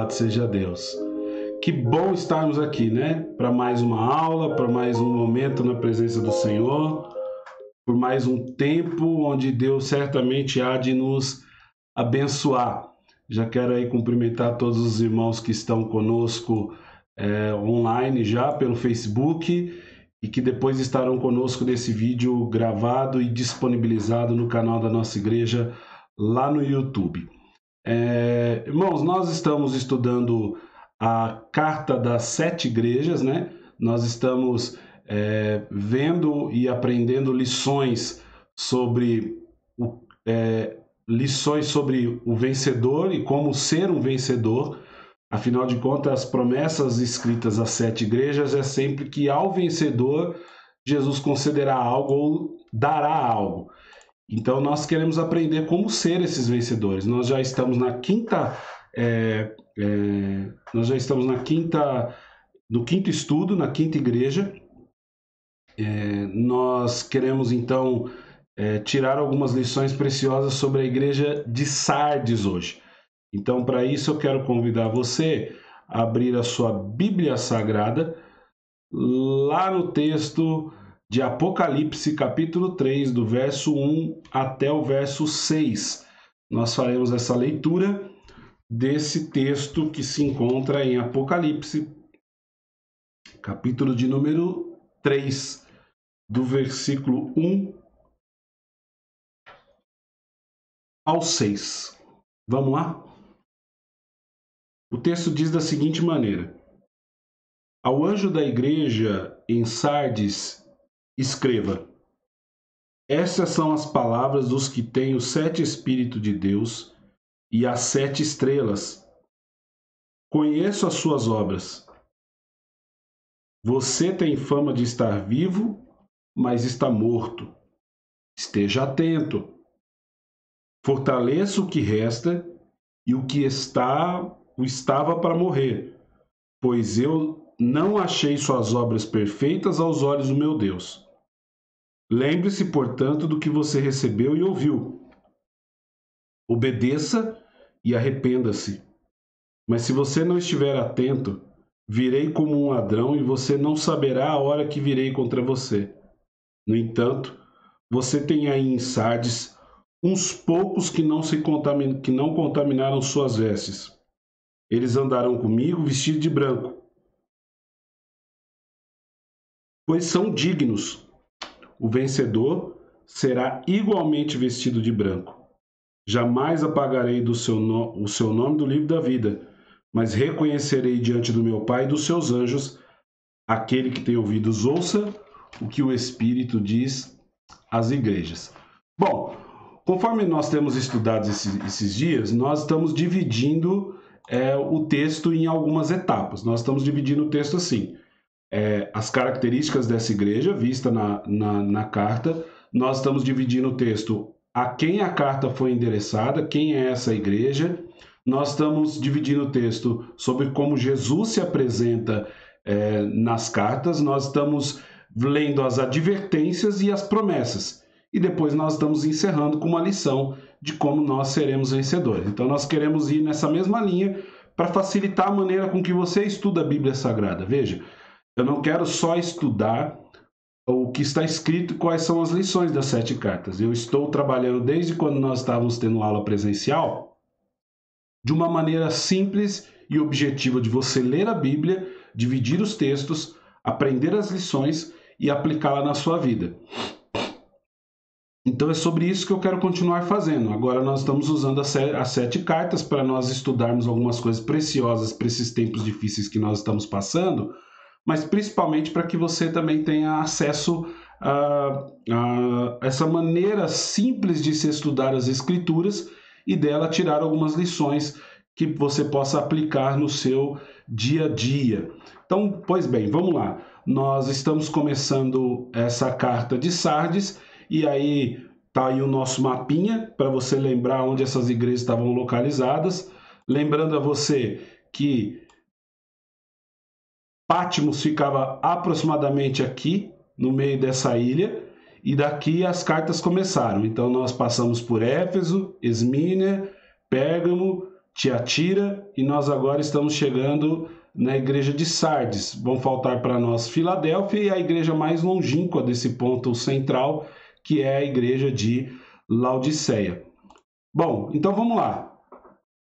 Louvado seja Deus. Que bom estarmos aqui, né? Para mais uma aula, para mais um momento na presença do Senhor, por mais um tempo onde Deus certamente há de nos abençoar. Já quero aí cumprimentar todos os irmãos que estão conosco online já pelo Facebook e que depois estarão conosco nesse vídeo gravado e disponibilizado no canal da nossa igreja lá no YouTube. Irmãos, nós estamos estudando a Carta das 7 Igrejas, né? Nós estamos vendo e aprendendo lições sobre o vencedor e como ser um vencedor. Afinal de contas, as promessas escritas às 7 igrejas é sempre que ao vencedor Jesus concederá algo ou dará algo. Então, nós queremos aprender como ser esses vencedores. Nós já estamos no quinto estudo, na quinta igreja. Nós queremos, então, tirar algumas lições preciosas sobre a igreja de Sardes hoje. Então, para isso, eu quero convidar você a abrir a sua Bíblia Sagrada lá no texto de Apocalipse, capítulo 3, do verso 1 até o verso 6. Nós faremos essa leitura desse texto que se encontra em Apocalipse, capítulo de número 3, do versículo 1 ao 6. Vamos lá? O texto diz da seguinte maneira: Ao anjo da igreja em Sardes, escreva: Estas são as palavras dos que têm os 7 Espíritos de Deus e as 7 estrelas. Conheço as suas obras. Você tem fama de estar vivo, mas está morto. Esteja atento. Fortaleça o que resta e o que estava para morrer, pois eu não achei suas obras perfeitas aos olhos do meu Deus. Lembre-se, portanto, do que você recebeu e ouviu. Obedeça e arrependa-se. Mas se você não estiver atento, virei como um ladrão e você não saberá a hora que virei contra você. No entanto, você tem aí em Sardes uns poucos que não contaminaram suas vestes. Eles andarão comigo vestidos de branco, pois são dignos. O vencedor será igualmente vestido de branco. Jamais apagarei o seu nome do livro da vida, mas reconhecerei diante do meu Pai e dos seus anjos. Aquele que tem ouvidos, ouça o que o Espírito diz às igrejas. Bom, conforme nós temos estudado esses dias, nós estamos dividindo o texto em algumas etapas. Nós estamos dividindo o texto assim: as características dessa igreja vista na carta. Nós estamos dividindo o texto a quem a carta foi endereçada, quem é essa igreja. Nós estamos dividindo o texto sobre como Jesus se apresenta nas cartas. Nós estamos lendo as advertências e as promessas. E depois nós estamos encerrando com uma lição de como nós seremos vencedores. Então nós queremos ir nessa mesma linha para facilitar a maneira com que você estuda a Bíblia Sagrada. Veja, eu não quero só estudar o que está escrito e quais são as lições das 7 cartas. Eu estou trabalhando desde quando nós estávamos tendo aula presencial de uma maneira simples e objetiva de você ler a Bíblia, dividir os textos, aprender as lições e aplicá-la na sua vida. Então é sobre isso que eu quero continuar fazendo. Agora nós estamos usando as 7 cartas para nós estudarmos algumas coisas preciosas para esses tempos difíceis que nós estamos passando, mas principalmente para que você também tenha acesso a essa maneira simples de se estudar as Escrituras e dela tirar algumas lições que você possa aplicar no seu dia a dia. Então, pois bem, vamos lá. Nós estamos começando essa carta de Sardes e aí está aí o nosso mapinha para você lembrar onde essas igrejas estavam localizadas. Lembrando a você que Patmos ficava aproximadamente aqui, no meio dessa ilha, e daqui as cartas começaram. Então nós passamos por Éfeso, Esmínia, Pérgamo, Tiatira e nós agora estamos chegando na igreja de Sardes. Vão faltar para nós Filadélfia e a igreja mais longínqua desse ponto central, que é a igreja de Laodiceia. Bom, então vamos lá.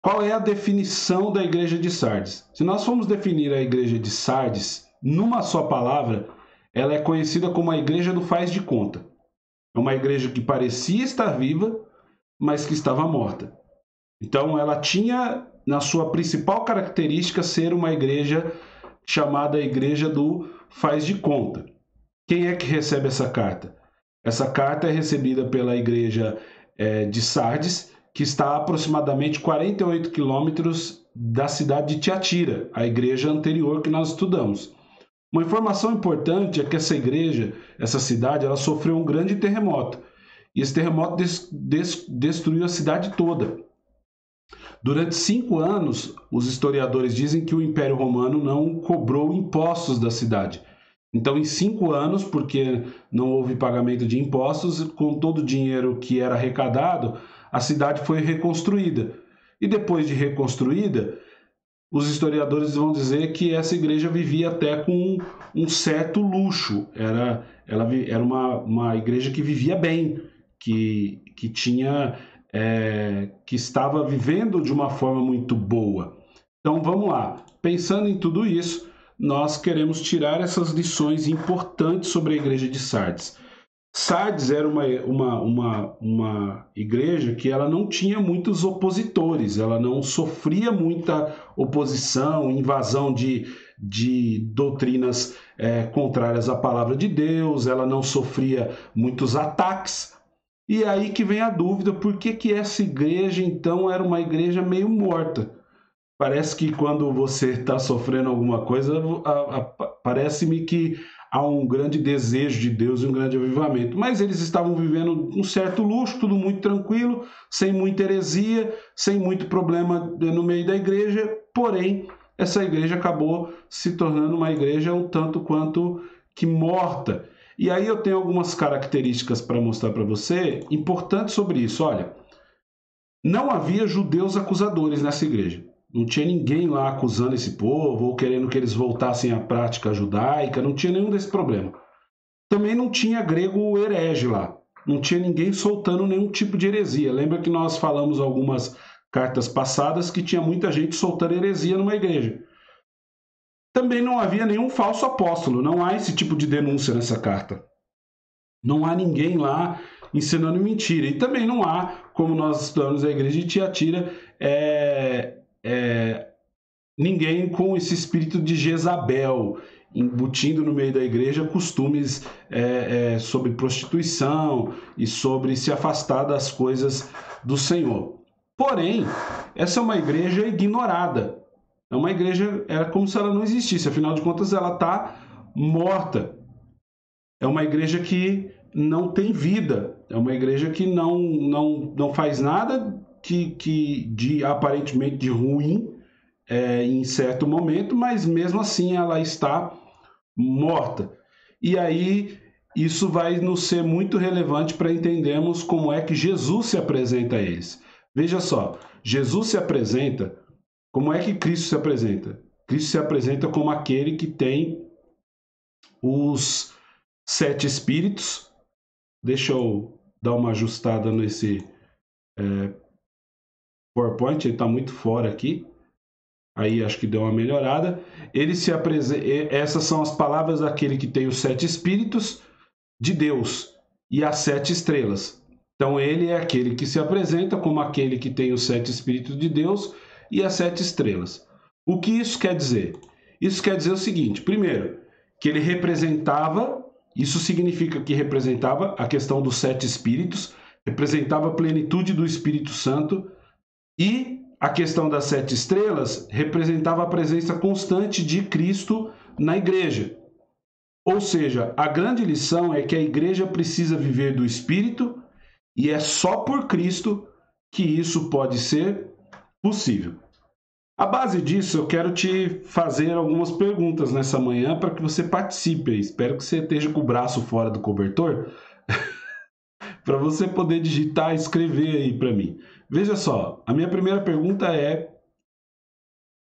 Qual é a definição da igreja de Sardes? Se nós formos definir a igreja de Sardes numa só palavra, ela é conhecida como a igreja do faz de conta. É uma igreja que parecia estar viva, mas que estava morta. Então ela tinha, na sua principal característica, ser uma igreja chamada igreja do faz de conta. Quem é que recebe essa carta? Essa carta é recebida pela igreja de Sardes, que está a aproximadamente 48 quilômetros da cidade de Tiatira, a igreja anterior que nós estudamos. Uma informação importante é que essa igreja, essa cidade, ela sofreu um grande terremoto. E esse terremoto destruiu a cidade toda. Durante 5 anos, os historiadores dizem que o Império Romano não cobrou impostos da cidade. Então, em 5 anos, porque não houve pagamento de impostos, com todo o dinheiro que era arrecadado, a cidade foi reconstruída. E depois de reconstruída, os historiadores vão dizer que essa igreja vivia até com um certo luxo. Era uma igreja que vivia bem, que tinha, que estava vivendo de uma forma muito boa. Então vamos lá. Pensando em tudo isso, nós queremos tirar essas lições importantes sobre a igreja de Sardes. Sardes era uma igreja que ela não tinha muitos opositores, ela não sofria muita oposição, invasão de doutrinas contrárias à palavra de Deus, ela não sofria muitos ataques. E aí que vem a dúvida, por que essa igreja então era uma igreja meio morta? Parece que quando você está sofrendo alguma coisa, parece-me que há um grande desejo de Deus e um grande avivamento. Mas eles estavam vivendo um certo luxo, tudo muito tranquilo, sem muita heresia, sem muito problema no meio da igreja. Porém, essa igreja acabou se tornando uma igreja um tanto quanto que morta. E aí eu tenho algumas características para mostrar para você, importantes sobre isso. Olha, não havia judeus acusadores nessa igreja. Não tinha ninguém lá acusando esse povo ou querendo que eles voltassem à prática judaica, não tinha nenhum desse problema. Também não tinha grego herege lá, não tinha ninguém soltando nenhum tipo de heresia. Lembra que nós falamos algumas cartas passadas que tinha muita gente soltando heresia numa igreja. Também não havia nenhum falso apóstolo, não há esse tipo de denúncia nessa carta. Não há ninguém lá ensinando mentira. E também não há, como nós estudamos na igreja de Tiatira, ninguém com esse espírito de Jezabel, embutindo no meio da igreja costumes sobre prostituição e sobre se afastar das coisas do Senhor. Porém, essa é uma igreja ignorada. É uma igreja, era como se ela não existisse, afinal de contas ela está morta. É uma igreja que não tem vida, é uma igreja que não faz nada de aparentemente de ruim em certo momento, mas mesmo assim ela está morta. E aí isso vai nos ser muito relevante para entendermos como é que Jesus se apresenta a eles. Veja só, Jesus se apresenta, como é que Cristo se apresenta? Cristo se apresenta como aquele que tem os 7 espíritos. Deixa eu dar uma ajustada nesse PowerPoint, ele está muito fora aqui. Aí acho que deu uma melhorada. Ele se apresenta. Essas são as palavras daquele que tem os 7 espíritos de Deus e as 7 estrelas. Então ele é aquele que se apresenta como aquele que tem os 7 espíritos de Deus e as 7 estrelas. O que isso quer dizer? Isso quer dizer o seguinte: primeiro, que ele representava, isso significa que representava a questão dos 7 espíritos, representava a plenitude do Espírito Santo, e a questão das 7 estrelas representava a presença constante de Cristo na igreja. Ou seja, a grande lição é que a igreja precisa viver do Espírito e é só por Cristo que isso pode ser possível. À base disso, eu quero te fazer algumas perguntas nessa manhã para que você participe. Espero que você esteja com o braço fora do cobertor para você poder digitar e escrever aí para mim. Veja só, a minha primeira pergunta é: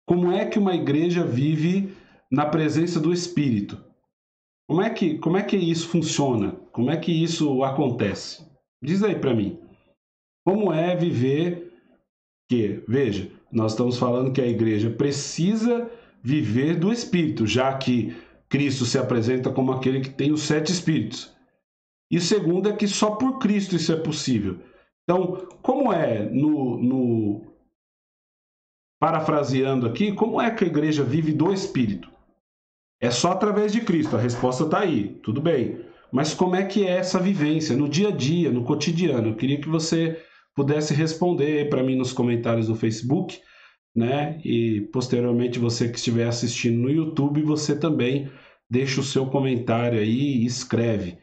Como é que uma igreja vive na presença do Espírito? Como é que isso funciona? Como é que isso acontece? Diz aí para mim. Como é viver que, veja, nós estamos falando que a igreja precisa viver do Espírito, já que Cristo se apresenta como aquele que tem os 7 Espíritos. E segundo é que só por Cristo isso é possível. Então, como é, parafraseando aqui, como é que a igreja vive do Espírito? É só através de Cristo, a resposta está aí, tudo bem. Mas como é que é essa vivência no dia a dia, no cotidiano? Eu queria que você pudesse responder para mim nos comentários do Facebook, né? E posteriormente você que estiver assistindo no YouTube, você também deixa o seu comentário aí e escreve.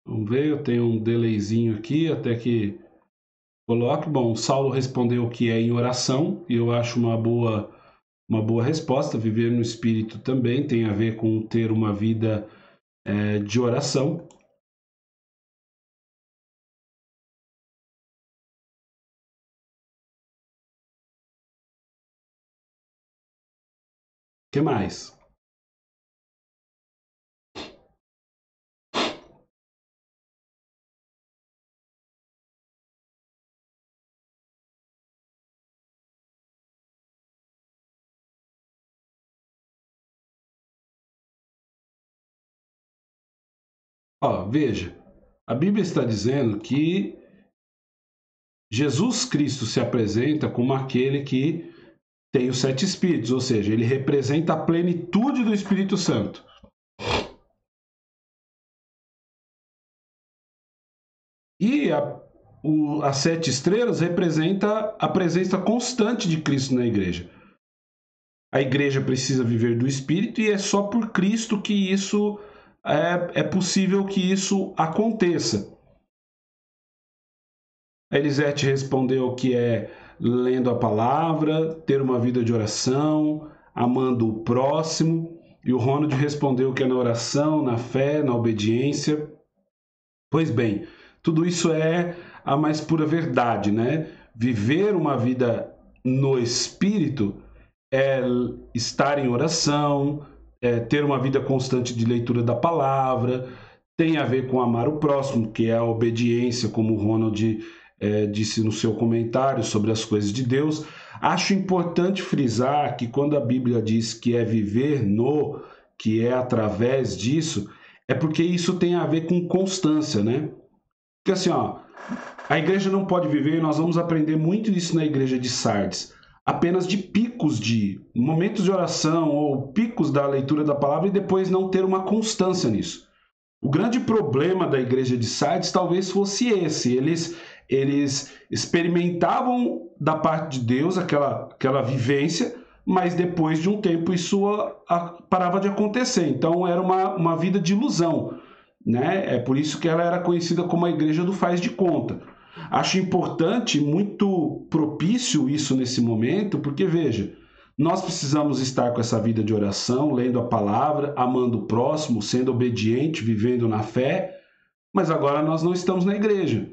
Vamos ver, eu tenho um delayzinho aqui até que coloque. Bom, Saulo respondeu que é em oração, e eu acho uma boa resposta. Viver no Espírito também tem a ver com ter uma vida de oração. O que mais? Ó, veja, a Bíblia está dizendo que Jesus Cristo se apresenta como aquele que tem os 7 Espíritos, ou seja, ele representa a plenitude do Espírito Santo. E as 7 estrelas representa a presença constante de Cristo na igreja. A igreja precisa viver do Espírito e é só por Cristo que isso é possível que isso aconteça. A Elisete respondeu que é lendo a palavra, ter uma vida de oração, amando o próximo. E o Ronald respondeu que é na oração, na fé, na obediência. Pois bem, tudo isso é a mais pura verdade, né? Viver uma vida no Espírito é estar em oração, é ter uma vida constante de leitura da palavra, tem a ver com amar o próximo, que é a obediência, como o Ronald disse no seu comentário sobre as coisas de Deus. Acho importante frisar que quando a Bíblia diz que é viver no, que é através disso, é porque isso tem a ver com constância, né? Porque assim, ó, a igreja não pode viver, e nós vamos aprender muito isso na igreja de Sardes, apenas de picos de momentos de oração ou picos da leitura da palavra e depois não ter uma constância nisso. O grande problema da igreja de Sardes talvez fosse esse. Eles experimentavam da parte de Deus aquela vivência, mas depois de um tempo isso parava de acontecer. Então era uma vida de ilusão, né? É por isso que ela era conhecida como a igreja do faz de conta. Acho importante, muito propício isso nesse momento, porque veja, nós precisamos estar com essa vida de oração, lendo a palavra, amando o próximo, sendo obediente, vivendo na fé, mas agora nós não estamos na igreja.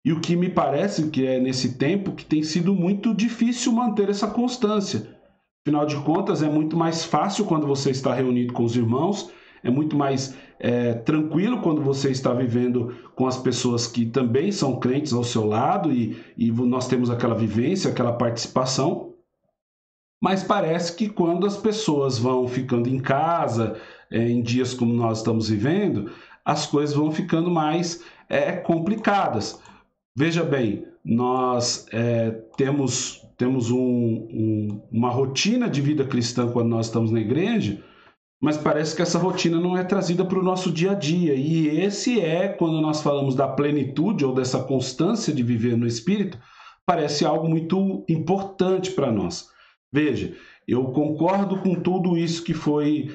E o que me parece que é nesse tempo que tem sido muito difícil manter essa constância. Afinal de contas, é muito mais fácil quando você está reunido com os irmãos, é muito mais tranquilo quando você está vivendo com as pessoas que também são crentes ao seu lado e nós temos aquela vivência, aquela participação. Mas parece que quando as pessoas vão ficando em casa, em dias como nós estamos vivendo, as coisas vão ficando mais complicadas. Veja bem, nós temos uma rotina de vida cristã quando nós estamos na igreja, mas parece que essa rotina não é trazida para o nosso dia a dia. E esse quando nós falamos da plenitude ou dessa constância de viver no Espírito, parece algo muito importante para nós. Veja, eu concordo com tudo isso que foi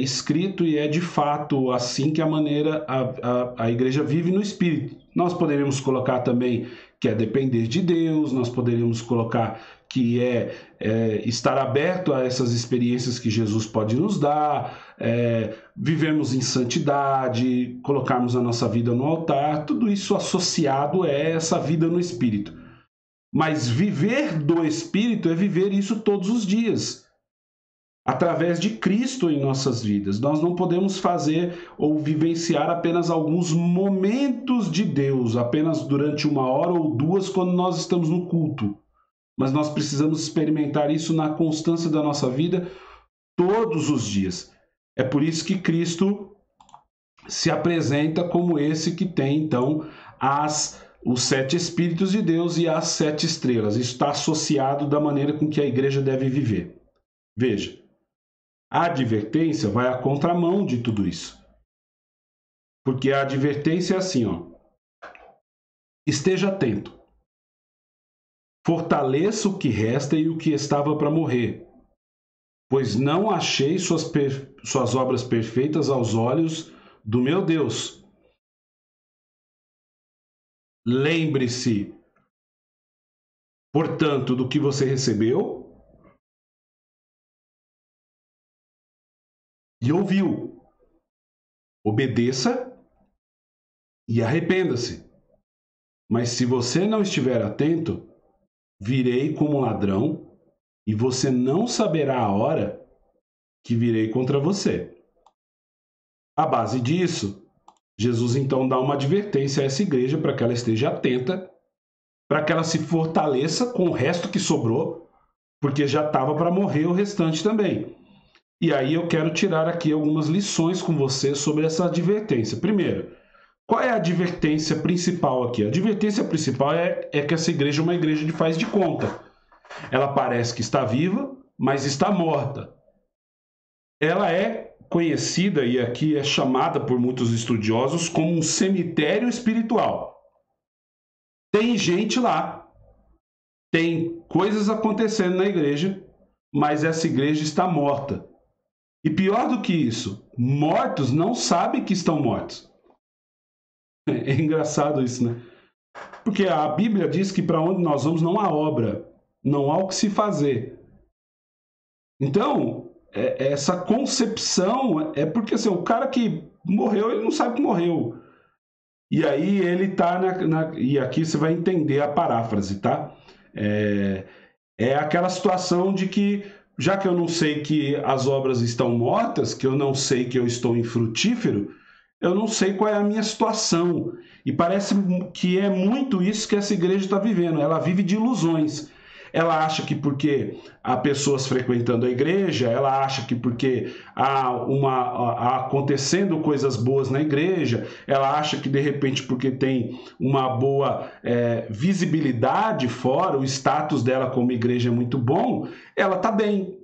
escrito e é de fato assim que a igreja vive no Espírito. Nós poderíamos colocar também que é depender de Deus, nós poderíamos colocar que é estar aberto a essas experiências que Jesus pode nos dar, vivermos em santidade, colocarmos a nossa vida no altar, tudo isso associado a essa vida no Espírito. Mas viver do Espírito é viver isso todos os dias, através de Cristo em nossas vidas. Nós não podemos fazer ou vivenciar apenas alguns momentos de Deus, apenas durante 1 hora ou 2 quando nós estamos no culto. Mas nós precisamos experimentar isso na constância da nossa vida todos os dias. É por isso que Cristo se apresenta como esse que tem, então, os 7 Espíritos de Deus e as 7 estrelas. Isso está associado da maneira com que a igreja deve viver. Veja, a advertência vai à contramão de tudo isso. Porque a advertência é assim, ó. Esteja atento. Fortaleça o que resta e o que estava para morrer, pois não achei suas obras perfeitas aos olhos do meu Deus. Lembre-se, portanto, do que você recebeu e ouviu. Obedeça e arrependa-se. Mas se você não estiver atento, virei como ladrão e você não saberá a hora que virei contra você. À base disso, Jesus então dá uma advertência a essa igreja para que ela esteja atenta, para que ela se fortaleça com o resto que sobrou, porque já estava para morrer o restante também. E aí eu quero tirar aqui algumas lições com você sobre essa advertência. Primeiro, qual é a advertência principal aqui? A advertência principal é que essa igreja é uma igreja de faz de conta. Ela parece que está viva, mas está morta. Ela é conhecida, e aqui é chamada por muitos estudiosos, como um cemitério espiritual. Tem gente lá, tem coisas acontecendo na igreja, mas essa igreja está morta. E pior do que isso, mortos não sabem que estão mortos. É engraçado isso, né? Porque a Bíblia diz que para onde nós vamos não há obra, não há o que se fazer. Então, essa concepção é porque assim, o cara que morreu, ele não sabe que morreu. E aí ele está e aqui você vai entender a paráfrase, tá? É aquela situação de que, já que eu não sei que as obras estão mortas, que eu não sei que eu estou infrutífero, eu não sei qual é a minha situação. E parece que é muito isso que essa igreja está vivendo. Ela vive de ilusões. Ela acha que porque há pessoas frequentando a igreja, ela acha que porque há acontecendo coisas boas na igreja, ela acha que de repente porque tem uma boa visibilidade fora, o status dela como igreja é muito bom, ela está bem.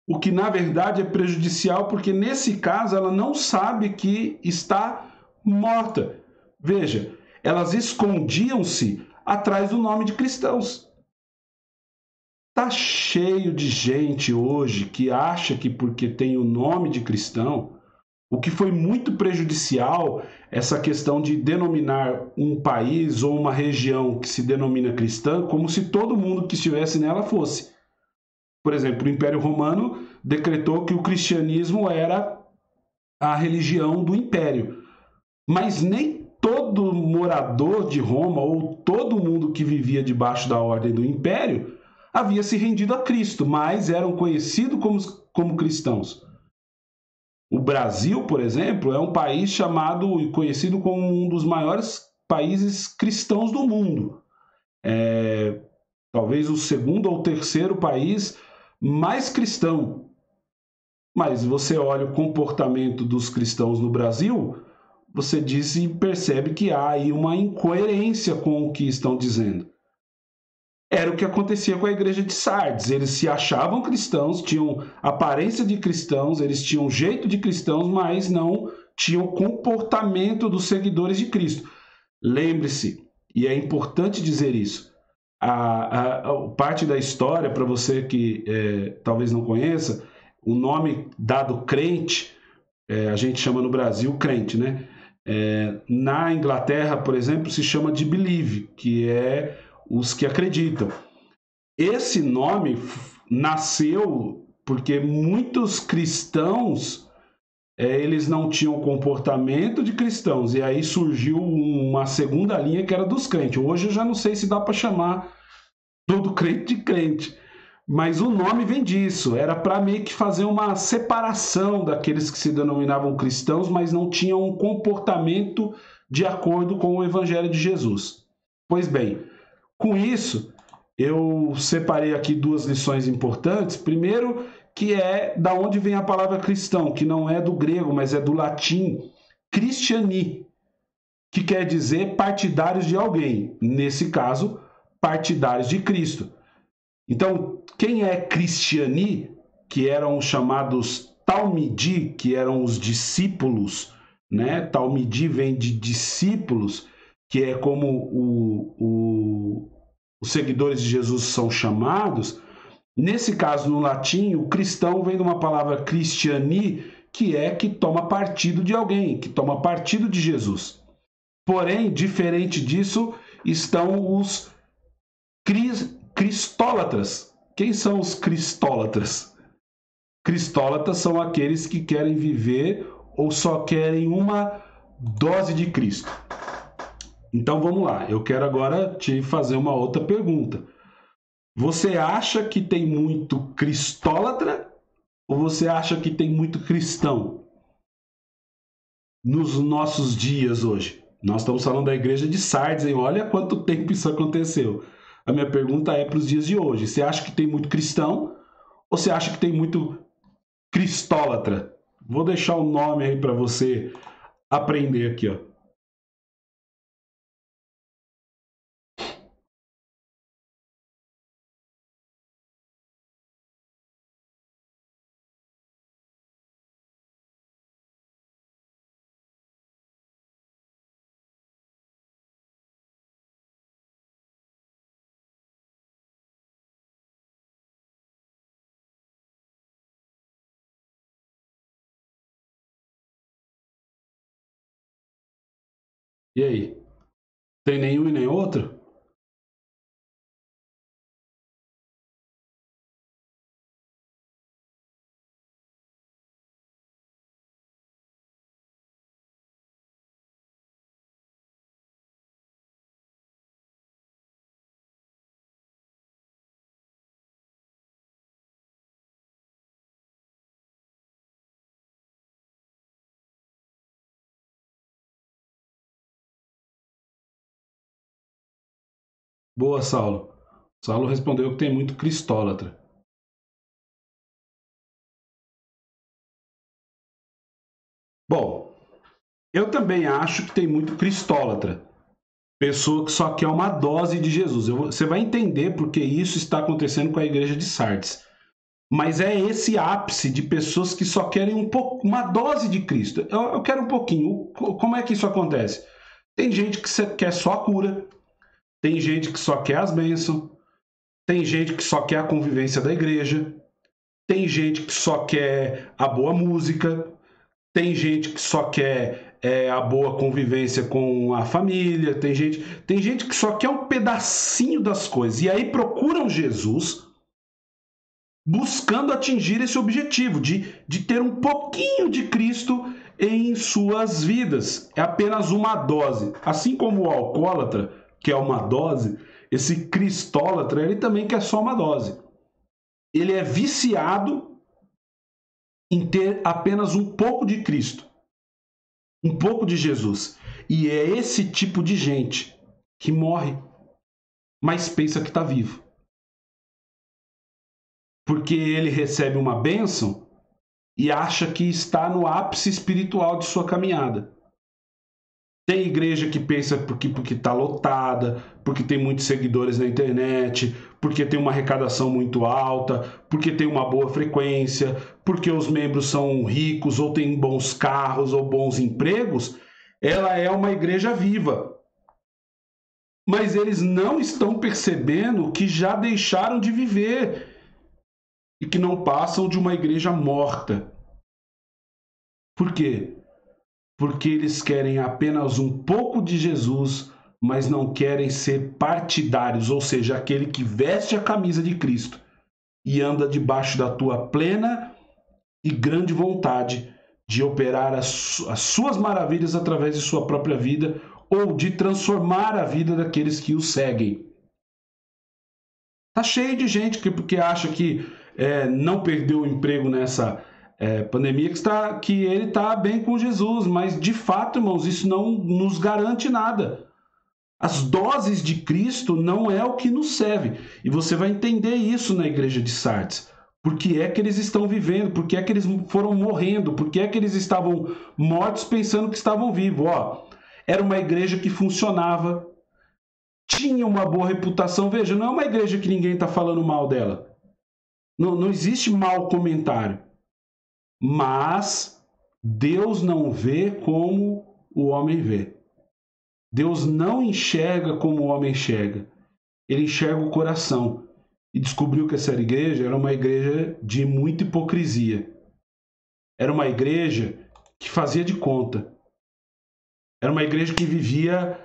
O que, na verdade, é prejudicial, porque, nesse caso, ela não sabe que está morta. Veja, elas escondiam-se atrás do nome de cristãos. Está cheio de gente hoje que acha que porque tem o nome de cristão, o que foi muito prejudicial, essa questão de denominar um país ou uma região que se denomina cristã como se todo mundo que estivesse nela fosse. Por exemplo, o Império Romano decretou que o cristianismo era a religião do império. Mas nem todo morador de Roma ou todo mundo que vivia debaixo da ordem do império havia se rendido a Cristo, mas eram conhecidos como cristãos. O Brasil, por exemplo, é um país chamado e conhecido como um dos maiores países cristãos do mundo. Talvez o segundo ou terceiro país mais cristão. Mas você olha o comportamento dos cristãos no Brasil, você diz e percebe que há aí uma incoerência com o que estão dizendo. Era o que acontecia com a igreja de Sardes. Eles se achavam cristãos, tinham aparência de cristãos, eles tinham jeito de cristãos, mas não tinham comportamento dos seguidores de Cristo. Lembre-se, e é importante dizer isso, parte da história, para você que talvez não conheça, o nome dado crente, a gente chama no Brasil crente, né? Na Inglaterra, por exemplo, se chama de believe, que é os que acreditam. esse nome nasceu porque muitos cristãos eles não tinham comportamento de cristãos, e aí surgiu uma segunda linha que era dos crentes. Hoje eu já não sei se dá para chamar todo crente de crente, mas o nome vem disso, era para meio que fazer uma separação daqueles que se denominavam cristãos, mas não tinham um comportamento de acordo com o Evangelho de Jesus. Pois bem, com isso, eu separei aqui duas lições importantes. Primeiro, que é da onde vem a palavra cristão, que não é do grego, mas é do latim Christiani, que quer dizer partidários de alguém. Nesse caso, partidários de Cristo. Então, quem é Christiani, que eram chamados Talmidi, que eram os discípulos, né? Talmidi vem de discípulos, que é como os seguidores de Jesus são chamados. Nesse caso, no latim, o cristão vem de uma palavra Christiani, que é que toma partido de alguém, que toma partido de Jesus. Porém, diferente disso, estão os cristólatras. Quem são os cristólatras? Cristólatras são aqueles que querem viver ou só querem uma dose de Cristo. Então vamos lá, eu quero agora te fazer uma outra pergunta. Você acha que tem muito cristólatra ou você acha que tem muito cristão nos nossos dias hoje? Nós estamos falando da igreja de Sardes, hein? Olha quanto tempo isso aconteceu. A minha pergunta é para os dias de hoje. Você acha que tem muito cristão ou você acha que tem muito cristólatra? Vou deixar o nome aí para você aprender aqui, ó. E aí? Tem nenhum e nem outro? Boa, Saulo. Saulo respondeu que tem muito cristólatra. Bom, eu também acho que tem muito cristólatra. Pessoa que só quer uma dose de Jesus. Você vai entender porque isso está acontecendo com a igreja de Sardes. Mas é esse ápice de pessoas que só querem uma dose de Cristo. Eu quero um pouquinho. Como é que isso acontece? Tem gente que quer só a cura. Tem gente que só quer as bênçãos. Tem gente que só quer a convivência da igreja. Tem gente que só quer a boa música. Tem gente que só quer a boa convivência com a família. Tem gente que só quer um pedacinho das coisas. E aí procuram Jesus buscando atingir esse objetivo de ter um pouquinho de Cristo em suas vidas. É apenas uma dose. Assim como o alcoólatra quer uma dose, esse cristólatra ele também quer só uma dose. Ele é viciado em ter apenas um pouco de Cristo, um pouco de Jesus. E é esse tipo de gente que morre, mas pensa que está vivo. Porque ele recebe uma bênção e acha que está no ápice espiritual de sua caminhada. Tem igreja que pensa porque está lotada, porque tem muitos seguidores na internet, porque tem uma arrecadação muito alta, porque tem uma boa frequência, porque os membros são ricos, ou têm bons carros, ou bons empregos. Ela é uma igreja viva. Mas eles não estão percebendo que já deixaram de viver e que não passam de uma igreja morta. Por quê? Porque eles querem apenas um pouco de Jesus mas não querem ser partidários, ou seja, aquele que veste a camisa de Cristo e anda debaixo da tua plena e grande vontade de operar as suas maravilhas através de sua própria vida ou de transformar a vida daqueles que o seguem. Tá cheio de gente que acha que não perdeu o emprego nessa pandemia, que ele está bem com Jesus, mas de fato, irmãos, isso não nos garante nada. As doses de Cristo não é o que nos serve. E você vai entender isso na igreja de Sardes. Por que é que eles estão vivendo? Por que é que eles foram morrendo? Por que é que eles estavam mortos pensando que estavam vivos? Era uma igreja que funcionava, tinha uma boa reputação. Veja, não é uma igreja que ninguém está falando mal dela. Não existe mau comentário. Mas Deus não vê como o homem vê. Deus não enxerga como o homem enxerga. Ele enxerga o coração. E descobriu que essa igreja era uma igreja de muita hipocrisia. Era uma igreja que fazia de conta. Era uma igreja que vivia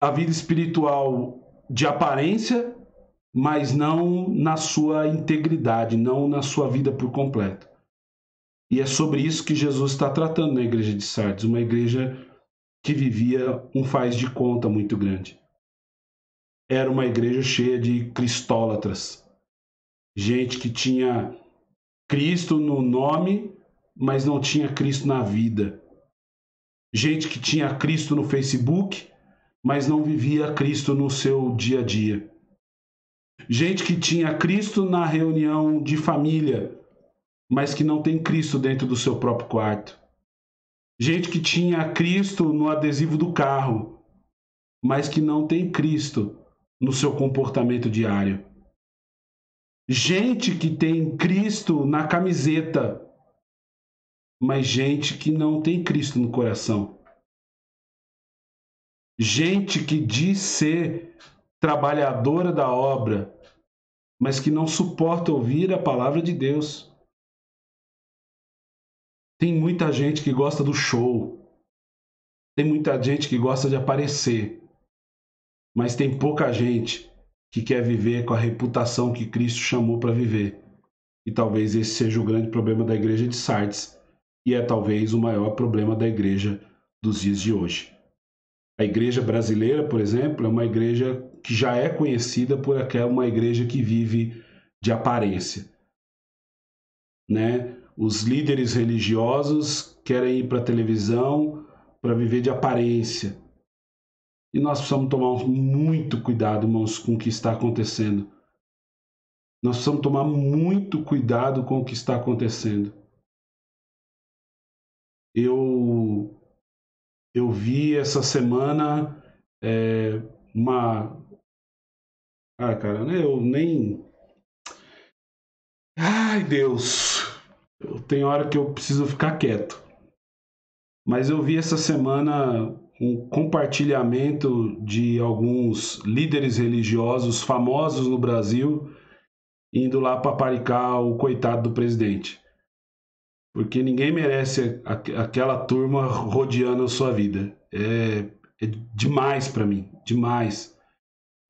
a vida espiritual de aparência, mas não na sua integridade, não na sua vida por completo. E é sobre isso que Jesus está tratando na igreja de Sardes, uma igreja que vivia um faz de conta muito grande. Era uma igreja cheia de cristólatras, gente que tinha Cristo no nome, mas não tinha Cristo na vida. Gente que tinha Cristo no Facebook, mas não vivia Cristo no seu dia a dia. Gente que tinha Cristo na reunião de família, mas que não tem Cristo dentro do seu próprio quarto. Gente que tinha Cristo no adesivo do carro, mas que não tem Cristo no seu comportamento diário. Gente que tem Cristo na camiseta, mas gente que não tem Cristo no coração. Gente que diz ser trabalhadora da obra, mas que não suporta ouvir a palavra de Deus. Tem muita gente que gosta do show. Tem muita gente que gosta de aparecer. Mas tem pouca gente que quer viver com a reputação que Cristo chamou para viver. E talvez esse seja o grande problema da igreja de Sardes. E é talvez o maior problema da igreja dos dias de hoje. A igreja brasileira, por exemplo, é uma igreja que já é conhecida por uma igreja que vive de aparência, né? Os líderes religiosos querem ir para a televisão para viver de aparência. E nós precisamos tomar muito cuidado, irmãos, com o que está acontecendo. Nós precisamos tomar muito cuidado com o que está acontecendo. Eu vi essa semana uma... cara, eu nem... Ai, Deus! Tem hora que eu preciso ficar quieto. Mas eu vi essa semana um compartilhamento de alguns líderes religiosos famosos no Brasil indo lá paparicar o coitado do presidente. Porque ninguém merece aquela turma rodeando a sua vida. É demais para mim, demais.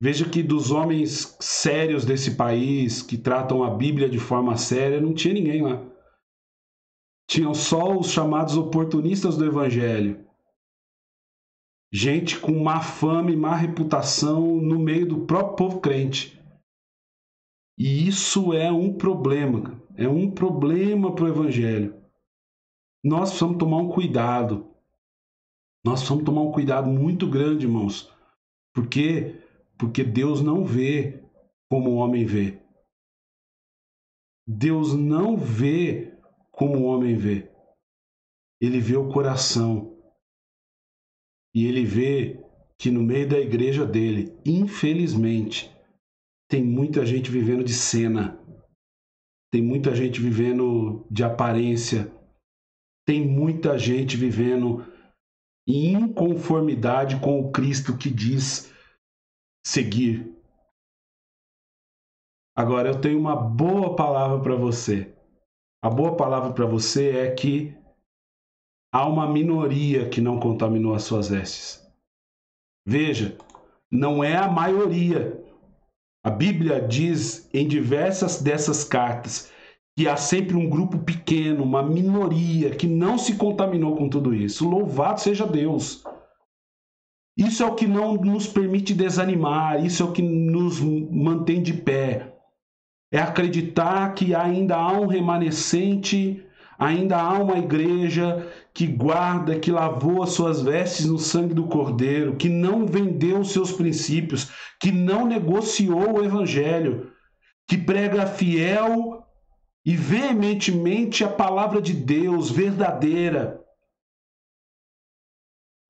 Veja que dos homens sérios desse país, que tratam a Bíblia de forma séria, não tinha ninguém lá. Tinham só os chamados oportunistas do Evangelho. Gente com má fama e má reputação no meio do próprio povo crente. E isso é um problema. É um problema para o Evangelho. Nós precisamos tomar um cuidado. Nós precisamos tomar um cuidado muito grande, irmãos. Por quê? Porque Deus não vê como o homem vê. Deus não vê como o homem vê. Ele vê o coração. E ele vê que no meio da igreja dele, infelizmente, tem muita gente vivendo de cena. Tem muita gente vivendo de aparência. Tem muita gente vivendo em inconformidade com o Cristo que diz seguir. Agora, eu tenho uma boa palavra para você. A boa palavra para você é que há uma minoria que não contaminou as suas vestes. Veja, não é a maioria. A Bíblia diz em diversas dessas cartas que há sempre um grupo pequeno, uma minoria que não se contaminou com tudo isso. Louvado seja Deus! Isso é o que não nos permite desanimar, isso é o que nos mantém de pé. É acreditar que ainda há um remanescente, ainda há uma igreja que guarda, que lavou as suas vestes no sangue do Cordeiro, que não vendeu os seus princípios, que não negociou o evangelho, que prega fiel e veementemente a palavra de Deus verdadeira.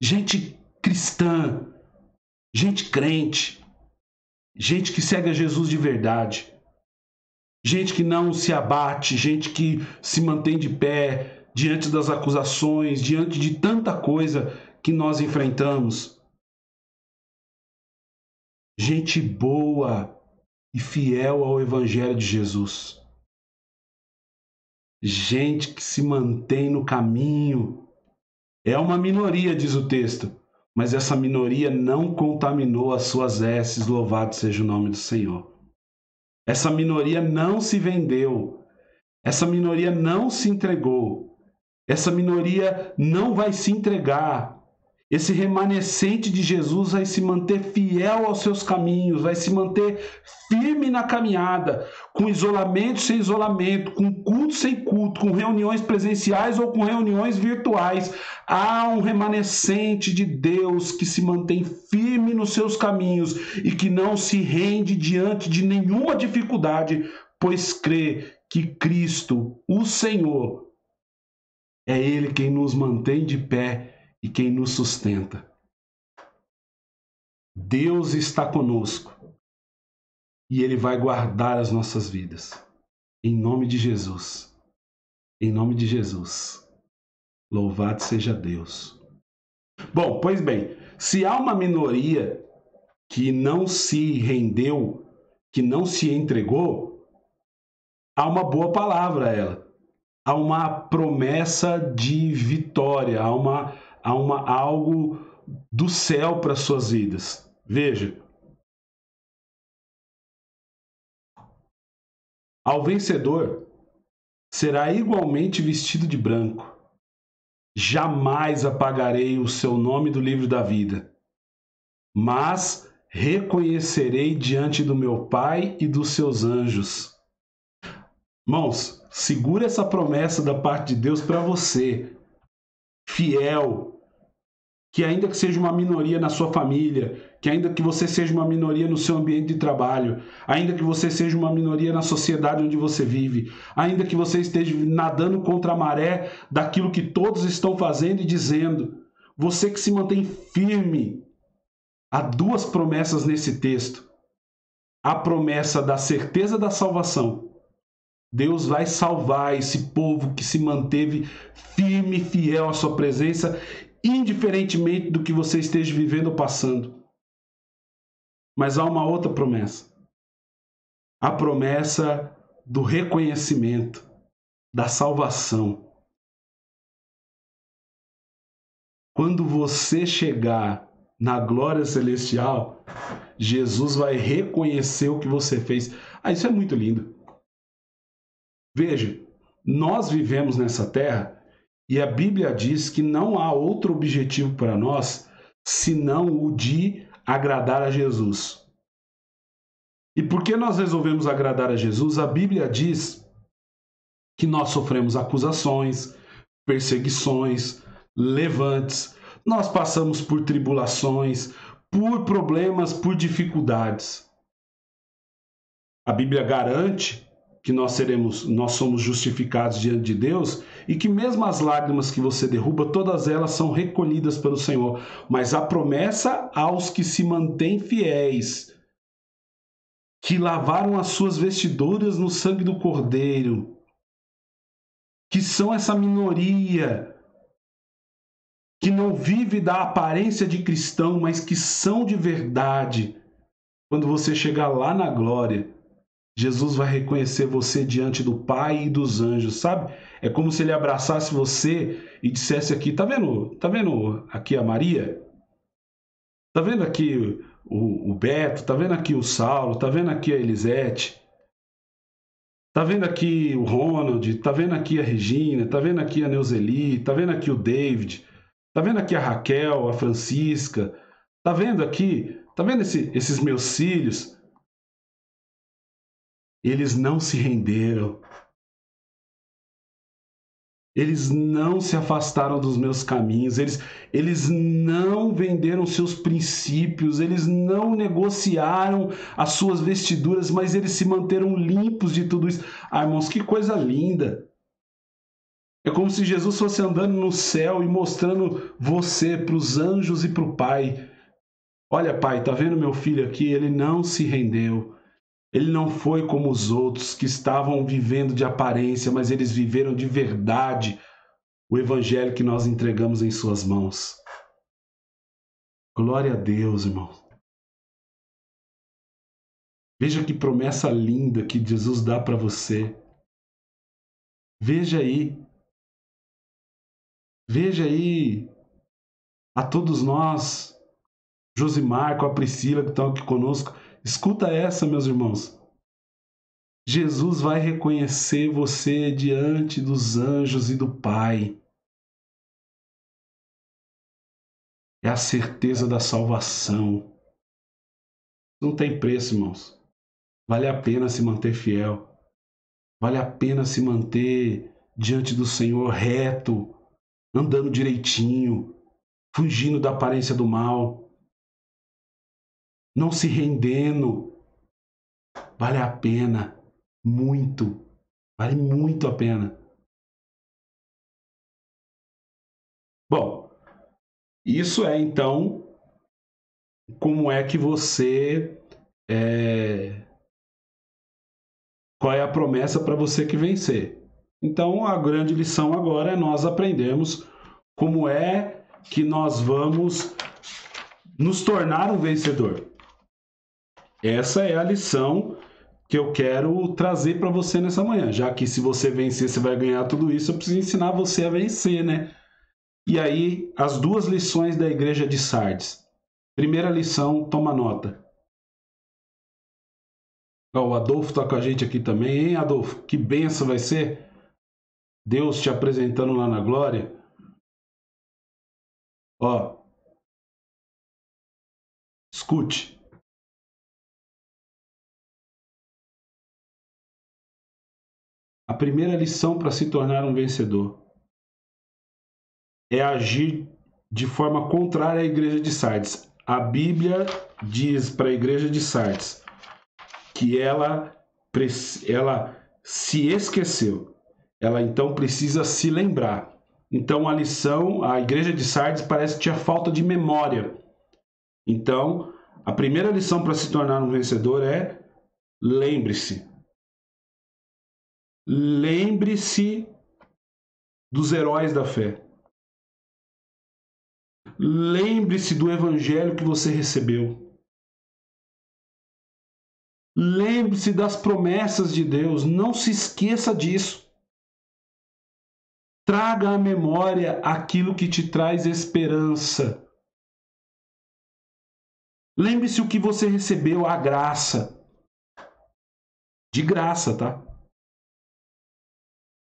Gente cristã, gente crente, gente que segue a Jesus de verdade, gente que não se abate, gente que se mantém de pé diante das acusações, diante de tanta coisa que nós enfrentamos. Gente boa e fiel ao Evangelho de Jesus. Gente que se mantém no caminho. É uma minoria, diz o texto, mas essa minoria não contaminou as suas vestes, louvado seja o nome do Senhor. Essa minoria não se vendeu, essa minoria não se entregou, essa minoria não vai se entregar. Esse remanescente de Jesus vai se manter fiel aos seus caminhos, vai se manter firme na caminhada, com isolamento sem isolamento, com culto sem culto, com reuniões presenciais ou com reuniões virtuais. Há um remanescente de Deus que se mantém firme nos seus caminhos e que não se rende diante de nenhuma dificuldade, pois crê que Cristo, o Senhor, é Ele quem nos mantém de pé e quem nos sustenta. Deus está conosco e Ele vai guardar as nossas vidas. Em nome de Jesus. Em nome de Jesus. Louvado seja Deus. Bom, pois bem, se há uma minoria que não se rendeu, que não se entregou, há uma boa palavra a ela. Há uma promessa de vitória, há algo do céu para suas vidas. Veja, ao vencedor será igualmente vestido de branco. Jamais apagarei o seu nome do livro da vida, mas reconhecerei diante do meu Pai e dos seus anjos. Irmãos, segura essa promessa da parte de Deus para você, fiel, que ainda que seja uma minoria na sua família, que ainda que você seja uma minoria no seu ambiente de trabalho, ainda que você seja uma minoria na sociedade onde você vive, ainda que você esteja nadando contra a maré daquilo que todos estão fazendo e dizendo, você que se mantém firme, há duas promessas nesse texto. A promessa da certeza da salvação. Deus vai salvar esse povo que se manteve firme e fiel à sua presença, indiferentemente do que você esteja vivendo ou passando. Mas há uma outra promessa. A promessa do reconhecimento, da salvação. Quando você chegar na glória celestial, Jesus vai reconhecer o que você fez. Isso é muito lindo. Veja, nós vivemos nessa terra e a Bíblia diz que não há outro objetivo para nós senão o de agradar a Jesus. E por que nós resolvemos agradar a Jesus? A Bíblia diz que nós sofremos acusações, perseguições, levantes, nós passamos por tribulações, por problemas, por dificuldades. A Bíblia garante que nós somos justificados diante de Deus e que mesmo as lágrimas que você derruba, todas elas são recolhidas pelo Senhor. Mas a promessa aos que se mantêm fiéis, que lavaram as suas vestiduras no sangue do Cordeiro, que são essa minoria, que não vive da aparência de cristão, mas que são de verdade. Quando você chegar lá na glória, Jesus vai reconhecer você diante do Pai e dos anjos, sabe? É como se ele abraçasse você e dissesse aqui, tá vendo? Tá vendo aqui a Maria? Tá vendo aqui o Beto? Tá vendo aqui o Saulo? Tá vendo aqui a Elisete? Tá vendo aqui o Ronald? Tá vendo aqui a Regina? Tá vendo aqui a Neuzeli? Tá vendo aqui o David? Tá vendo aqui a Raquel, a Francisca? Tá vendo aqui? Tá vendo esses meus filhos? Eles não se renderam. Eles não se afastaram dos meus caminhos, eles não venderam seus princípios, eles não negociaram as suas vestiduras, mas eles se manteram limpos de tudo isso. Ah, irmãos, que coisa linda! É como se Jesus fosse andando no céu e mostrando você para os anjos e para o Pai. Olha, Pai, tá vendo meu filho aqui? Ele não se rendeu. Ele não foi como os outros que estavam vivendo de aparência, mas eles viveram de verdade o evangelho que nós entregamos em suas mãos. Glória a Deus, irmão. Veja que promessa linda que Jesus dá para você. Veja aí. Veja aí a todos nós, Josimar, com a Priscila que estão aqui conosco. Escuta essa, meus irmãos. Jesus vai reconhecer você diante dos anjos e do Pai. É a certeza da salvação. Não tem preço, irmãos. Vale a pena se manter fiel. Vale a pena se manter diante do Senhor reto, andando direitinho, fugindo da aparência do mal, não se rendendo. Vale a pena muito. Vale muito a pena. Bom, isso é então como é que você qual é a promessa para você que vencer. Então, a grande lição agora é nós aprendermos como é que nós vamos nos tornar um vencedor. Essa é a lição que eu quero trazer para você nessa manhã. Já que se você vencer, você vai ganhar tudo isso, eu preciso ensinar você a vencer, né? E aí, as duas lições da igreja de Sardes. Primeira lição, toma nota. O Adolfo está com a gente aqui também, hein, Adolfo? Que benção vai ser Deus te apresentando lá na glória. Ó, escute. A primeira lição para se tornar um vencedor é agir de forma contrária à igreja de Sardes. A Bíblia diz para a igreja de Sardes que ela se esqueceu. Ela então precisa se lembrar. Então a igreja de Sardes parece que tinha falta de memória. Então, a primeira lição para se tornar um vencedor é lembre-se. Lembre-se dos heróis da fé. Lembre-se do evangelho que você recebeu. Lembre-se das promessas de Deus. Não se esqueça disso. Traga à memória aquilo que te traz esperança. Lembre-se o que você recebeu, a graça. De graça, tá?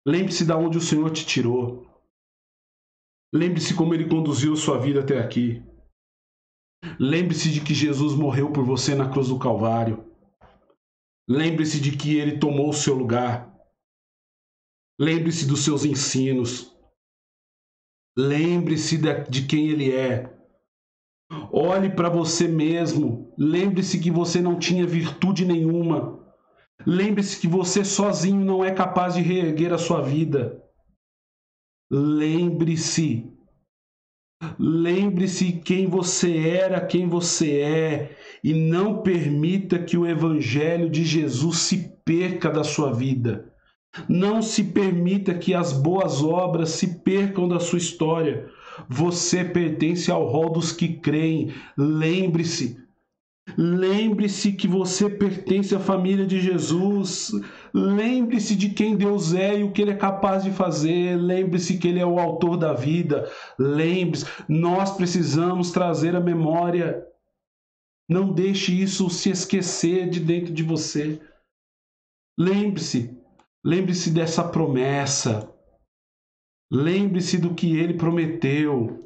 Lembre-se de onde o Senhor te tirou. Lembre-se como Ele conduziu sua vida até aqui. Lembre-se de que Jesus morreu por você na cruz do Calvário. Lembre-se de que Ele tomou o seu lugar. Lembre-se dos seus ensinos. Lembre-se de quem Ele é. Olhe para você mesmo. Lembre-se que você não tinha virtude nenhuma. Lembre-se que você sozinho não é capaz de reerguer a sua vida. Lembre-se. Lembre-se quem você era, quem você é, e não permita que o Evangelho de Jesus se perca da sua vida. Não se permita que as boas obras se percam da sua história. Você pertence ao rol dos que creem. Lembre-se, Lembre-se que você pertence à família de Jesus. Lembre-se de quem Deus é e o que Ele é capaz de fazer. Lembre-se que Ele é o autor da vida. Lembre-se, nós precisamos trazer a memória. Não deixe isso se esquecer de dentro de você. Lembre-se, lembre-se dessa promessa. Lembre-se do que Ele prometeu.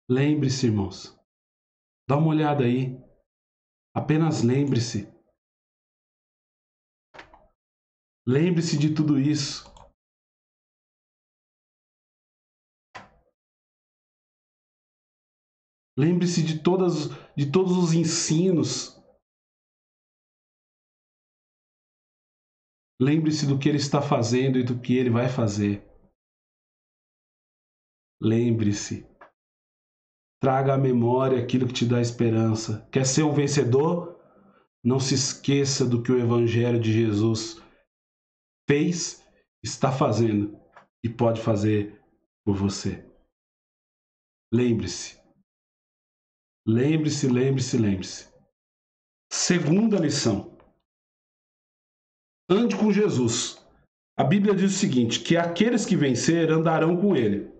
Lembre-se, irmãos. Dá uma olhada aí. Apenas lembre-se. Lembre-se de tudo isso. Lembre-se de todos os ensinos. Lembre-se do que Ele está fazendo e do que Ele vai fazer. Lembre-se. Traga à memória aquilo que te dá esperança. Quer ser um vencedor? Não se esqueça do que o Evangelho de Jesus fez, está fazendo e pode fazer por você. Lembre-se. Lembre-se, lembre-se, lembre-se. Segunda lição. Ande com Jesus. A Bíblia diz o seguinte, que aqueles que vencer andarão com Ele.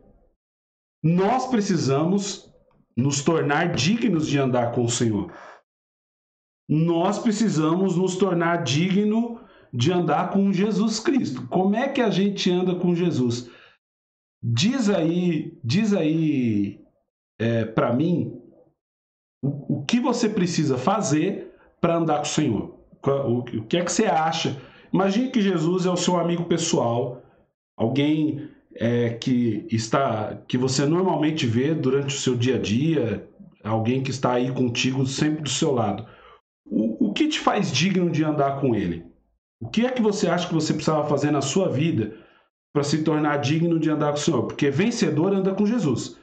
Nós precisamos nos tornar dignos de andar com o Senhor. Nós precisamos nos tornar dignos de andar com Jesus Cristo. Como é que a gente anda com Jesus? Diz aí para mim o que você precisa fazer para andar com o Senhor. O que é que você acha? Imagine que Jesus é o seu amigo pessoal, alguém que você normalmente vê durante o seu dia a dia, alguém que está aí contigo sempre do seu lado. O que te faz digno de andar com ele? O que é que você acha que você precisava fazer na sua vida para se tornar digno de andar com o Senhor? Porque vencedor anda com Jesus.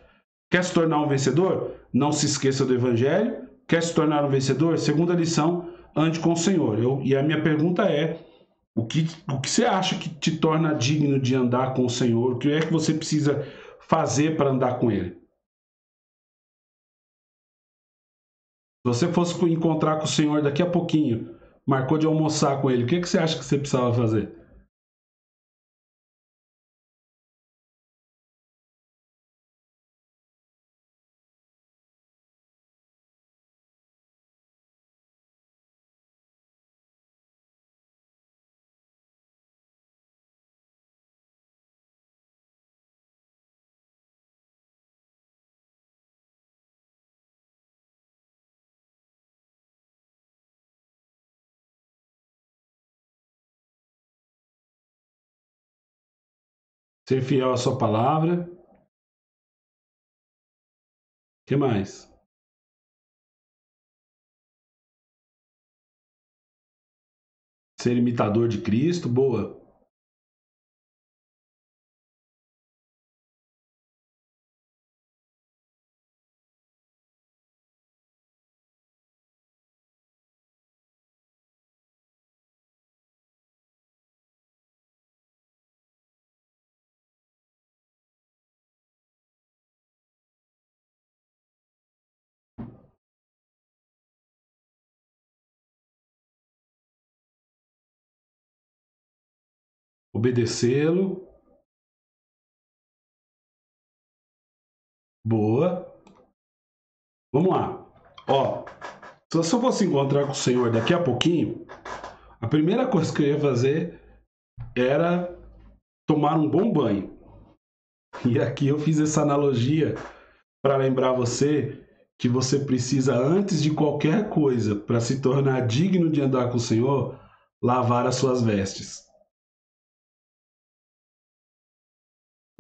Quer se tornar um vencedor? Não se esqueça do Evangelho. Quer se tornar um vencedor? Segunda lição, ande com o Senhor. E a minha pergunta é, o que você acha que te torna digno de andar com o Senhor? O que é que você precisa fazer para andar com Ele? Se você fosse encontrar com o Senhor daqui a pouquinho, marcou de almoçar com Ele, o que você acha que você precisava fazer? Ser fiel à sua palavra. O que mais? Ser imitador de Cristo. Boa. Obedecê-lo. Boa. Vamos lá. Ó, se eu só fosse encontrar com o Senhor daqui a pouquinho, a primeira coisa que eu ia fazer era tomar um bom banho. E aqui eu fiz essa analogia para lembrar você que você precisa, antes de qualquer coisa, para se tornar digno de andar com o Senhor, lavar as suas vestes.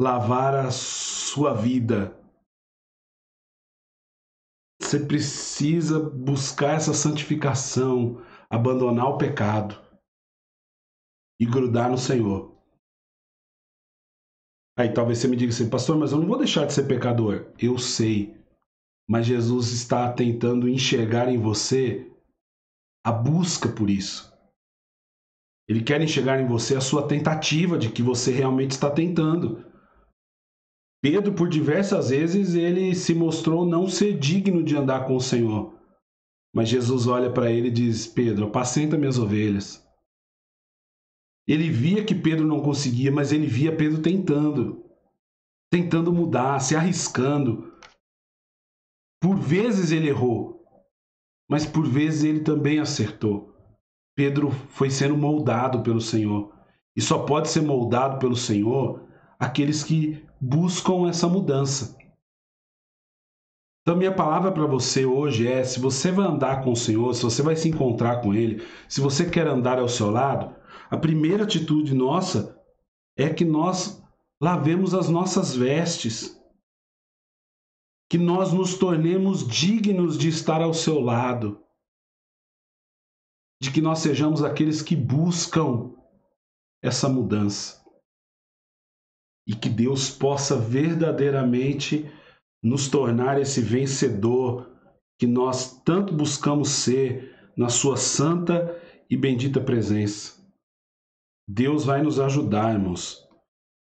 Lavar a sua vida. Você precisa buscar essa santificação, abandonar o pecado e grudar no Senhor. Aí talvez você me diga assim, pastor, mas eu não vou deixar de ser pecador. Eu sei, mas Jesus está tentando enxergar em você a busca por isso. Ele quer enxergar em você a sua tentativa de que você realmente está tentando. Pedro, por diversas vezes, ele se mostrou não ser digno de andar com o Senhor. Mas Jesus olha para ele e diz: Pedro, apacenta minhas ovelhas. Ele via que Pedro não conseguia, mas ele via Pedro tentando mudar, se arriscando. Por vezes ele errou, mas por vezes ele também acertou. Pedro foi sendo moldado pelo Senhor. E só pode ser moldado pelo Senhor aqueles que buscam essa mudança. Então, minha palavra para você hoje é: se você vai andar com o Senhor, se você vai se encontrar com Ele, se você quer andar ao seu lado, a primeira atitude nossa é que nós lavemos as nossas vestes, que nós nos tornemos dignos de estar ao seu lado, de que nós sejamos aqueles que buscam essa mudança e que Deus possa verdadeiramente nos tornar esse vencedor que nós tanto buscamos ser na sua santa e bendita presença. Deus vai nos ajudar, irmãos,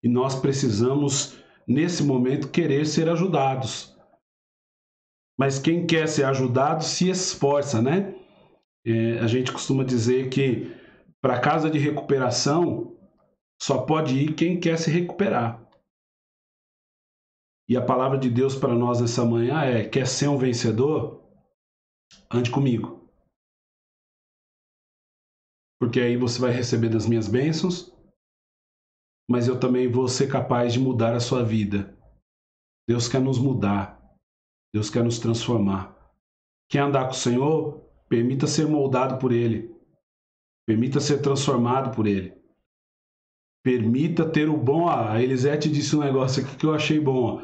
e nós precisamos, nesse momento, querer ser ajudados. Mas quem quer ser ajudado se esforça, né? A gente costuma dizer que para a casa de recuperação só pode ir quem quer se recuperar. E a palavra de Deus para nós nessa manhã é: quer ser um vencedor? Ande comigo. Porque aí você vai receber das minhas bênçãos, mas eu também vou ser capaz de mudar a sua vida. Deus quer nos mudar. Deus quer nos transformar. Quer andar com o Senhor? Permita ser moldado por Ele. Permita ser transformado por Ele. Permita ter o bom... A Elisete disse um negócio aqui que eu achei bom.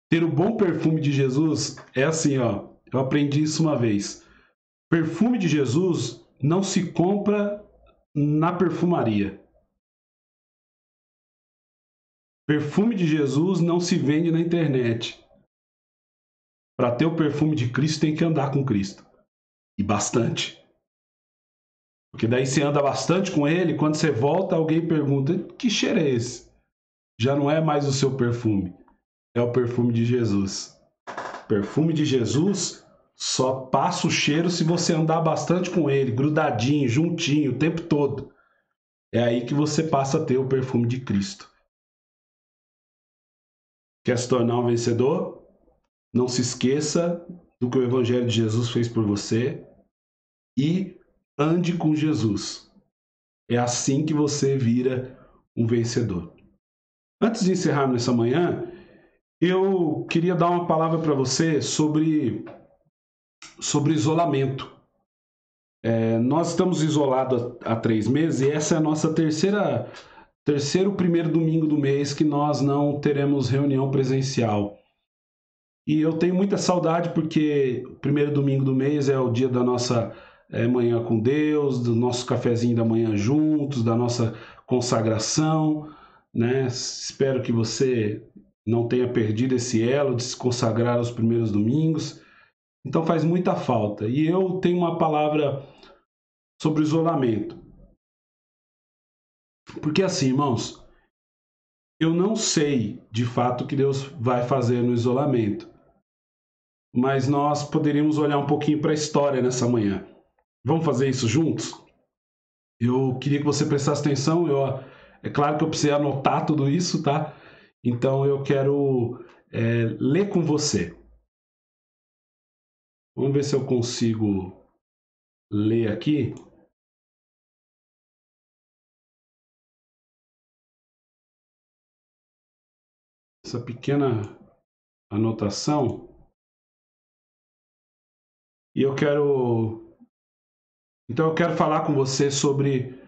Ter o bom perfume de Jesus é assim, ó. Eu aprendi isso uma vez. Perfume de Jesus não se compra na perfumaria. Perfume de Jesus não se vende na internet. Para ter o perfume de Cristo tem que andar com Cristo. E bastante. Porque daí você anda bastante com ele, quando você volta, alguém pergunta: que cheiro é esse? Já não é mais o seu perfume, é o perfume de Jesus. Perfume de Jesus só passa o cheiro se você andar bastante com ele, grudadinho, juntinho, o tempo todo. É aí que você passa a ter o perfume de Cristo. Quer se tornar um vencedor? Não se esqueça do que o Evangelho de Jesus fez por você e ande com Jesus. É assim que você vira um vencedor. Antes de encerrar nessa manhã, eu queria dar uma palavra para você sobre isolamento. Nós estamos isolados há 3 meses e essa é a nossa terceiro primeiro domingo do mês que nós não teremos reunião presencial. E eu tenho muita saudade porque o primeiro domingo do mês é o dia da nossa manhã com Deus, do nosso cafezinho da manhã juntos, da nossa consagração, né? Espero que você não tenha perdido esse elo de se consagrar aos primeiros domingos. Então faz muita falta. E eu tenho uma palavra sobre isolamento. Porque assim, irmãos, eu não sei de fato o que Deus vai fazer no isolamento. Mas nós poderíamos olhar um pouquinho para a história nessa manhã. Vamos fazer isso juntos? Eu queria que você prestasse atenção. É claro que eu precisei anotar tudo isso, tá? Então eu quero ler com você. Vamos ver se eu consigo ler aqui. Essa pequena anotação. E eu quero... Então eu quero falar com você sobre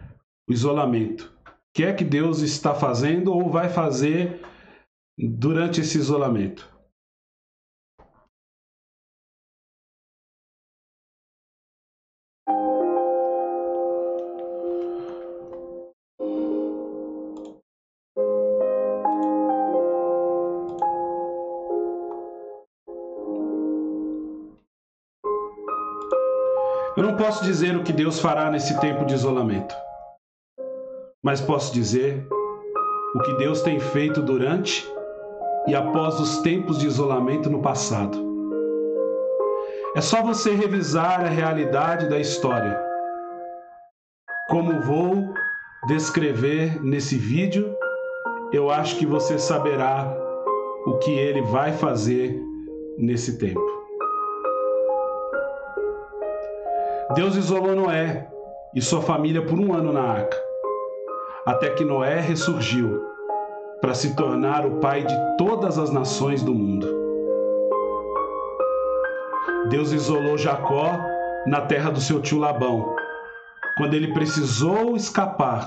o isolamento. O que é que Deus está fazendo ou vai fazer durante esse isolamento? Eu não posso dizer o que Deus fará nesse tempo de isolamento. mas posso dizer o que Deus tem feito durante e após os tempos de isolamento no passado. É só você revisar a realidade da história, como vou descrever nesse vídeo. Eu acho que você saberá o que ele vai fazer nesse tempo. Deus isolou Noé e sua família por 1 ano na arca, até que Noé ressurgiu para se tornar o pai de todas as nações do mundo. Deus isolou Jacó na terra do seu tio Labão, quando ele precisou escapar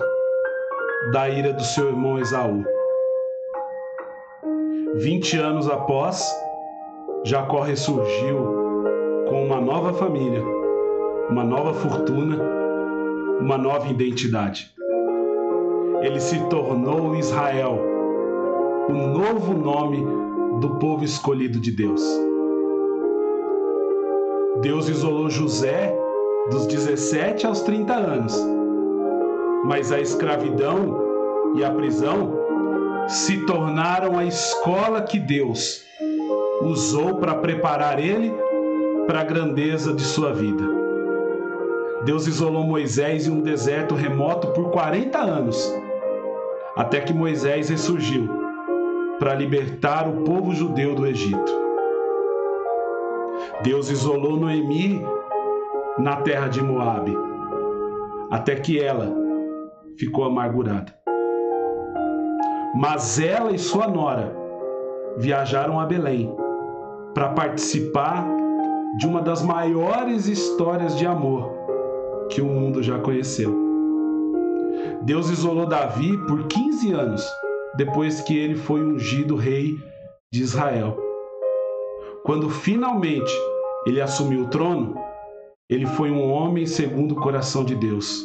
da ira do seu irmão Esaú. 20 anos após, Jacó ressurgiu com uma nova família, uma nova fortuna, uma nova identidade. Ele se tornou Israel, o novo nome do povo escolhido de Deus. Deus isolou José dos 17 aos 30 anos, mas a escravidão e a prisão se tornaram a escola que Deus usou para preparar ele para a grandeza de sua vida. Deus isolou Moisés em um deserto remoto por 40 anos, até que Moisés ressurgiu para libertar o povo judeu do Egito. Deus isolou Noemi na terra de Moabe, até que ela ficou amargurada. Mas ela e sua nora viajaram a Belém para participar de uma das maiores histórias de amor que o mundo já conheceu. Deus isolou Davi por 15 anos, depois que ele foi ungido rei de Israel. Quando finalmente ele assumiu o trono, ele foi um homem segundo o coração de Deus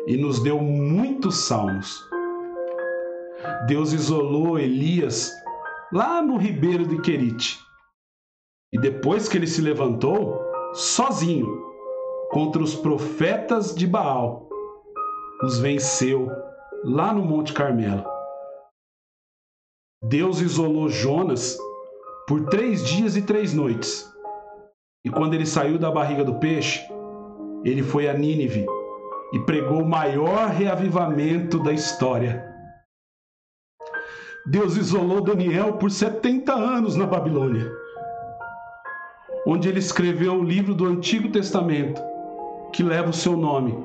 e nos deu muitos salmos. Deus isolou Elias lá no ribeiro de Querite. E depois que ele se levantou, sozinho, contra os profetas de Baal, os venceu lá no Monte Carmelo. Deus isolou Jonas por 3 dias e 3 noites. E quando ele saiu da barriga do peixe, ele foi a Nínive e pregou o maior reavivamento da história. Deus isolou Daniel por 70 anos na Babilônia, onde ele escreveu o livro do Antigo Testamento, que leva o seu nome,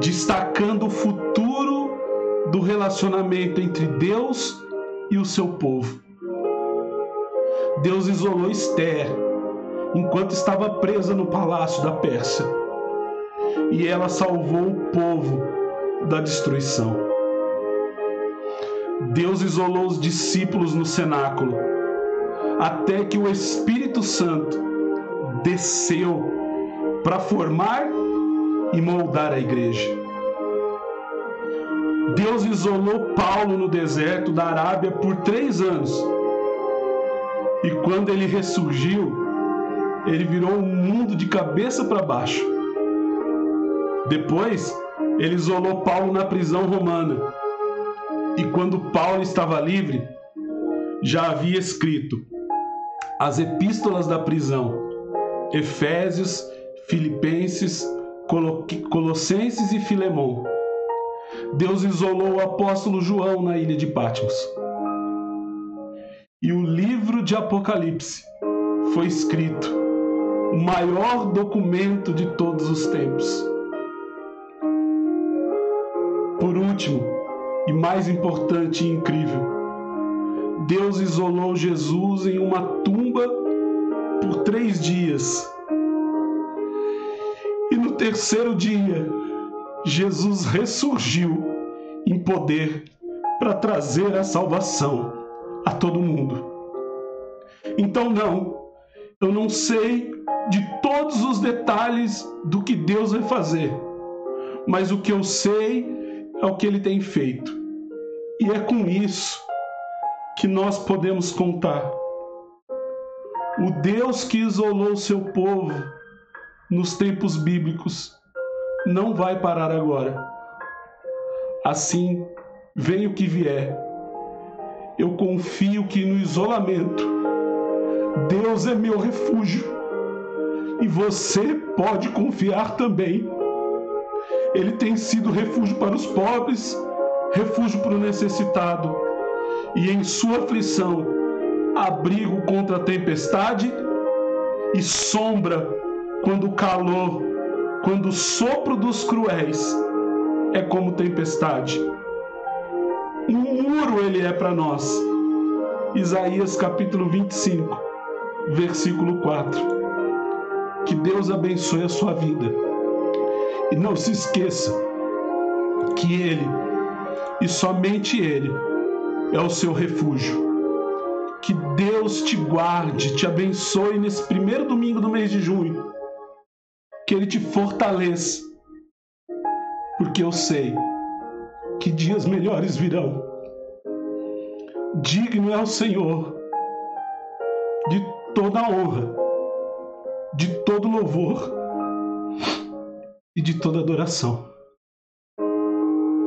destacando o futuro do relacionamento entre Deus e o seu povo. Deus isolou Esther enquanto estava presa no palácio da Pérsia, e ela salvou o povo da destruição. Deus isolou os discípulos no cenáculo, até que o Espírito Santo desceu para formar e moldar a igreja. Deus isolou Paulo no deserto da Arábia por 3 anos. E quando ele ressurgiu, ele virou o mundo de cabeça para baixo. Depois, ele isolou Paulo na prisão romana. E quando Paulo estava livre, já havia escrito as epístolas da prisão: Efésios, Filipenses, Colossenses e Filemão. Deus isolou o apóstolo João na ilha de Patmos. E o livro de Apocalipse foi escrito, o maior documento de todos os tempos. Por último, e mais importante e incrível, Deus isolou Jesus em uma tumba por 3 dias. E no 3º dia, Jesus ressurgiu em poder para trazer a salvação a todo mundo. Então eu não sei de todos os detalhes do que Deus vai fazer, mas o que eu sei é o que Ele tem feito. E é com isso que nós podemos contar. O Deus que isolou o seu povo nos tempos bíblicos não vai parar agora. Assim, venha o que vier, eu confio que no isolamento, Deus é meu refúgio. E você pode confiar também. Ele tem sido refúgio para os pobres, refúgio para o necessitado. E em sua aflição, abrigo contra a tempestade e sombra quando o calor, quando o sopro dos cruéis é como tempestade. Um muro ele é para nós. Isaías capítulo 25, versículo 4. Que Deus abençoe a sua vida. E não se esqueça que Ele, e somente Ele, é o seu refúgio. Que Deus te guarde, te abençoe nesse primeiro domingo do mês de junho. Que Ele te fortaleça, porque eu sei que dias melhores virão. Digno é o Senhor de toda a honra, de todo louvor e de toda adoração.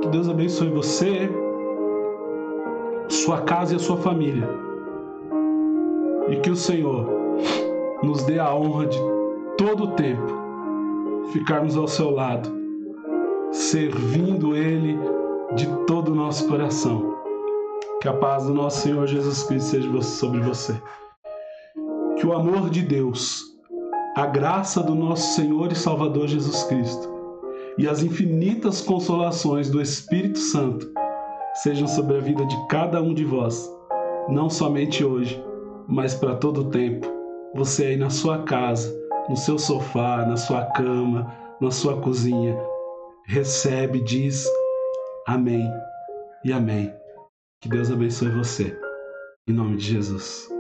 Que Deus abençoe você, sua casa e a sua família. E que o Senhor nos dê a honra de todo o tempo ficarmos ao seu lado, servindo Ele de todo o nosso coração. Que a paz do nosso Senhor Jesus Cristo seja sobre você. Que o amor de Deus, a graça do nosso Senhor e Salvador Jesus Cristo e as infinitas consolações do Espírito Santo sejam sobre a vida de cada um de vós, não somente hoje, mas para todo o tempo. Você aí na sua casa, no seu sofá, na sua cama, na sua cozinha, recebe, diz amém e amém. Que Deus abençoe você. Em nome de Jesus.